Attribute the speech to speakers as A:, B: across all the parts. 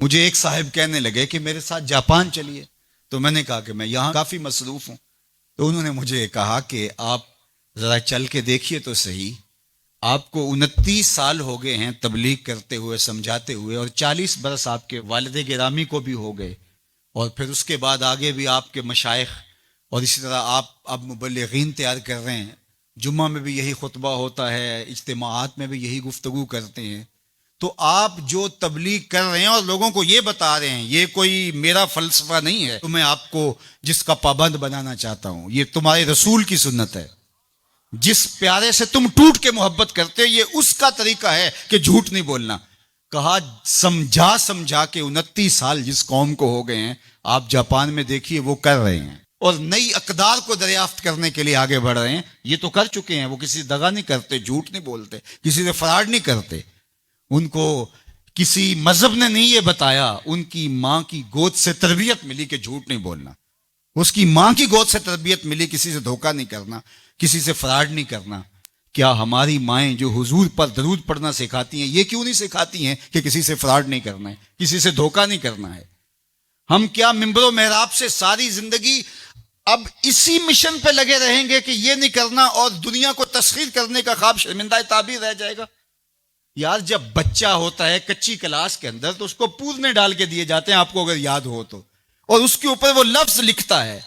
A: مجھے ایک صاحب کہنے لگے کہ میرے ساتھ جاپان چلیے، تو میں نے کہا کہ میں یہاں کافی مصروف ہوں. تو انہوں نے مجھے کہا کہ آپ ذرا چل کے دیکھیے تو صحیح، آپ کو 29 سال ہو گئے ہیں تبلیغ کرتے ہوئے، سمجھاتے ہوئے، اور 40 برس آپ کے والد گرامی کو بھی ہو گئے، اور پھر اس کے بعد آگے بھی آپ کے مشائخ، اور اسی طرح آپ اب مبلغین تیار کر رہے ہیں، جمعہ میں بھی یہی خطبہ ہوتا ہے، اجتماعات میں بھی یہی گفتگو کرتے ہیں. تو آپ جو تبلیغ کر رہے ہیں اور لوگوں کو یہ بتا رہے ہیں، یہ کوئی میرا فلسفہ نہیں ہے تو میں آپ کو جس کا پابند بنانا چاہتا ہوں، یہ تمہارے رسول کی سنت ہے. جس پیارے سے تم ٹوٹ کے محبت کرتے، یہ اس کا طریقہ ہے کہ جھوٹ نہیں بولنا. کہا سمجھا سمجھا کے 29 سال جس قوم کو ہو گئے ہیں، آپ جاپان میں دیکھیے وہ کر رہے ہیں، اور نئی اقدار کو دریافت کرنے کے لیے آگے بڑھ رہے ہیں. یہ تو کر چکے ہیں، وہ کسی سے دغا نہیں کرتے، جھوٹ نہیں بولتے، کسی سے فراڈ نہیں کرتے. ان کو کسی مذہب نے نہیں یہ بتایا، ان کی ماں کی گود سے تربیت ملی کہ جھوٹ نہیں بولنا. اس کی ماں کی گود سے تربیت ملی کسی سے دھوکہ نہیں کرنا، کسی سے فراڈ نہیں کرنا. کیا ہماری مائیں جو حضور پر درود پڑھنا سکھاتی ہیں، یہ کیوں نہیں سکھاتی ہیں کہ کسی سے فراڈ نہیں کرنا ہے، کسی سے دھوکہ نہیں کرنا ہے؟ ہم کیا ممبر و محراب سے ساری زندگی اب اسی مشن پہ لگے رہیں گے کہ یہ نہیں کرنا، اور دنیا کو تسخیر کرنے کا خواب شرمندہ تعبیر رہ جائے گا؟ یار جب بچہ ہوتا ہے کچی کلاس کے اندر تو اس کو پورنے ڈال کے دیے جاتے ہیں، آپ کو اگر یاد ہو تو، اور اس کے اوپر وہ لفظ لکھتا ہے،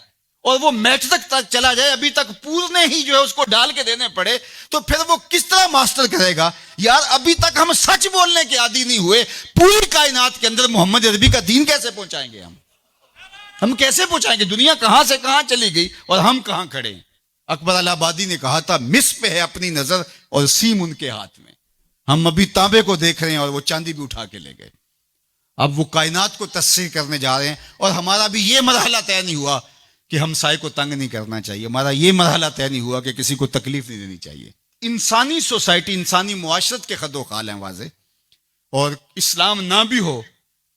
A: اور وہ میٹرک تک چلا جائے ابھی تک پورنے ہی جو ہے اس کو ڈال کے دینے پڑے، تو پھر وہ کس طرح ماسٹر کرے گا؟ یار ابھی تک ہم سچ بولنے کے عادی نہیں ہوئے، پوری کائنات کے اندر محمد عربی کا دین کیسے پہنچائیں گے؟ ہم کیسے پہنچائیں گے؟ دنیا کہاں سے کہاں چلی گئی اور ہم کہاں کھڑے ہیں؟ اکبر الہ آبادی نے کہا تھا، مس پہ ہے اپنی نظر اور سیم ان کے ہاتھ میں. ہم ابھی تانبے کو دیکھ رہے ہیں اور وہ چاندی بھی اٹھا کے لے گئے. اب وہ کائنات کو تسخیر کرنے جا رہے ہیں، اور ہمارا بھی یہ مرحلہ طے نہیں ہوا کہ ہم سائے کو تنگ نہیں کرنا چاہیے، ہمارا یہ مرحلہ طے نہیں ہوا کہ کسی کو تکلیف نہیں دینی چاہیے. انسانی سوسائٹی، انسانی معاشرت کے خد و خال ہیں واضح، اور اسلام نہ بھی ہو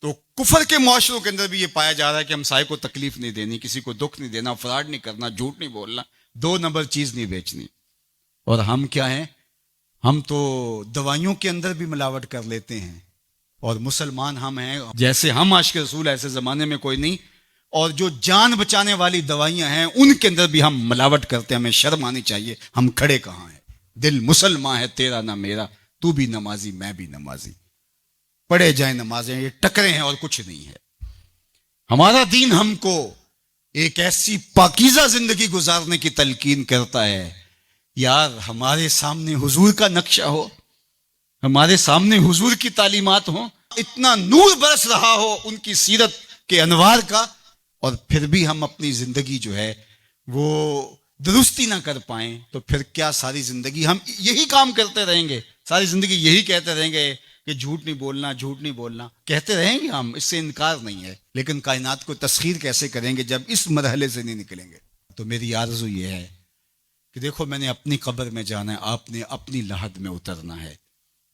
A: تو کفر کے معاشروں کے اندر بھی یہ پایا جا رہا ہے کہ ہم سائے کو تکلیف نہیں دینی، کسی کو دکھ نہیں دینا، فراڈ نہیں کرنا، جھوٹ نہیں بولنا، 2 نمبر چیز نہیں بیچنی. اور ہم کیا ہیں؟ ہم تو دوائیوں کے اندر بھی ملاوٹ کر لیتے ہیں، اور مسلمان ہم ہیں جیسے ہم عاشق رسول ایسے زمانے میں کوئی نہیں. اور جو جان بچانے والی دوائیاں ہیں ان کے اندر بھی ہم ملاوٹ کرتے ہیں. ہمیں شرم آنی چاہیے. ہم کھڑے کہاں ہیں؟ دل مسلمان ہے تیرا نہ میرا، تو بھی نمازی میں بھی نمازی، پڑھے جائیں نمازیں، یہ ٹکرے ہیں اور کچھ نہیں ہے. ہمارا دین ہم کو ایک ایسی پاکیزہ زندگی گزارنے کی تلقین کرتا ہے. یار ہمارے سامنے حضور کا نقشہ ہو، ہمارے سامنے حضور کی تعلیمات ہوں، اتنا نور برس رہا ہو ان کی سیرت کے انوار کا، اور پھر بھی ہم اپنی زندگی جو ہے وہ درستی نہ کر پائیں، تو پھر کیا ساری زندگی ہم یہی کام کرتے رہیں گے؟ ساری زندگی یہی کہتے رہیں گے کہ جھوٹ نہیں بولنا، جھوٹ نہیں بولنا؟ کہتے رہیں گے ہم، اس سے انکار نہیں ہے، لیکن کائنات کو تسخیر کیسے کریں گے جب اس مرحلے سے نہیں نکلیں گے؟ تو میری آرزو یہ ہے کہ دیکھو، میں نے اپنی قبر میں جانا ہے، آپ نے اپنی لحد میں اترنا ہے.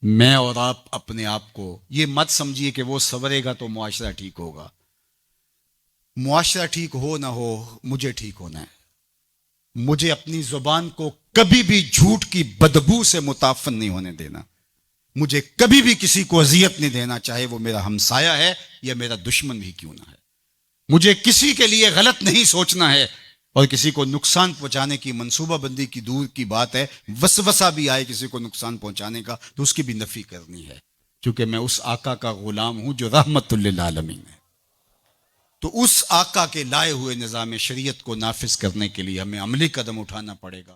A: میں اور آپ اپنے آپ کو یہ مت سمجھیے کہ وہ سنورے گا تو معاشرہ ٹھیک ہوگا. معاشرہ ٹھیک ہو نہ ہو، مجھے ٹھیک ہونا ہے. مجھے اپنی زبان کو کبھی بھی جھوٹ کی بدبو سے متعفن نہیں ہونے دینا. مجھے کبھی بھی کسی کو اذیت نہیں دینا، چاہے وہ میرا ہمسایہ ہے یا میرا دشمن بھی کیوں نہ ہے. مجھے کسی کے لیے غلط نہیں سوچنا ہے، اور کسی کو نقصان پہنچانے کی منصوبہ بندی کی دور کی بات ہے، وسوسہ بھی آئے کسی کو نقصان پہنچانے کا تو اس کی بھی نفی کرنی ہے، کیونکہ میں اس آقا کا غلام ہوں جو رحمت للعالمین ہے. تو اس آقا کے لائے ہوئے نظام شریعت کو نافذ کرنے کے لیے ہمیں عملی قدم اٹھانا پڑے گا.